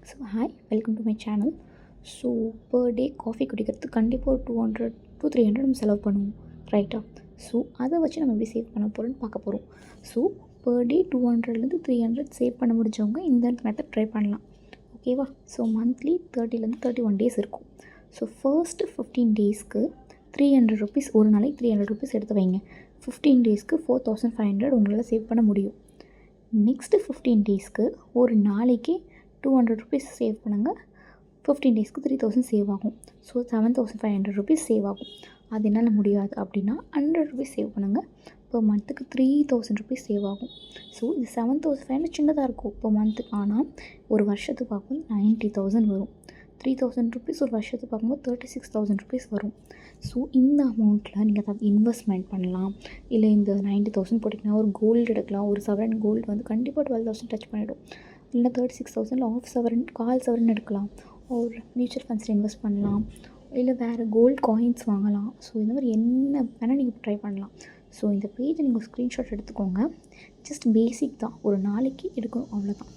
So hi, welcome to my channel. So per day coffee குடிக்கிறதுக்கு கண்டிப்பாக ஒரு 200 to 300 நம்ம செலவு பண்ணுவோம், ரைட்டா? ஸோ அதை வச்சு நம்ம எப்படி சேவ் பண்ண போகிறோம்னு பார்க்க போகிறோம். ஸோ பர் டே 200லேருந்து 300 சேவ் பண்ண முடிஞ்சவங்க இந்த மெத்தட் ட்ரை பண்ணலாம், ஓகேவா? ஸோ மந்த்லி 30லேருந்து 31 டேஸ் இருக்கும். ஸோ ஃபர்ஸ்ட்டு 15 டேஸ்க்கு 300 ருபீஸ், ஒரு நாளைக்கு 300 ருபீஸ் எடுத்து வைங்க. 15 டேஸ்க்கு 4500 உங்களால் சேவ் பண்ண முடியும். நெக்ஸ்ட்டு 15 டேஸ்க்கு ஒரு நாளைக்கு 200 ருபீஸ் சேவ் பண்ணுங்கள். 15 டேஸ்க்கு 3000 சேவ் ஆகும். ஸோ 7500 ருபீஸ் சேவ் ஆகும். அது என்னால் முடியாது அப்படின்னா 100 ருபீஸ் சேவ் பண்ணுங்கள். இப்போ மந்த்துக்கு 3000 ருபீஸ் சேவ் ஆகும். ஸோ இது 7500 சின்னதாக இருக்கும் இப்போ மந்த்துக்கு. ஆனால் ஒரு வருஷத்துக்கு பார்க்கும்போது 90000 வரும். 3000 ருபீஸ் ஒரு வருஷத்துக்கு பார்க்கும்போது 36000 ருபீஸ் வரும். ஸோ இந்த அமௌண்ட்டில் நீங்கள் அதை இன்வெஸ்ட்மெண்ட் பண்ணலாம். இல்லை இந்த 90000 போட்டிங்கன்னா ஒரு கோல்டு எடுக்கலாம். ஒரு சவரன் கோல்டு வந்து கண்டிப்பாக 12000 டச் பண்ணிவிடும். இல்லைனா 36000 ஆஃப் சவரன், கால் சவரன் எடுக்கலாம். ஒரு மியூச்சுவல் ஃபண்ட்ஸில் இன்வெஸ்ட் பண்ணலாம். இல்லை வேறு கோல்டு காயின்ஸ் வாங்கலாம். ஸோ இந்த மாதிரி என்ன வேணால் நீங்கள் ட்ரை பண்ணலாம். ஸோ இந்த பேஜை நீங்கள் ஸ்க்ரீன்ஷாட் எடுத்துக்கோங்க. ஜஸ்ட் பேசிக் தான், ஒரு நாளைக்கு எடுக்கணும், அவ்வளோதான்.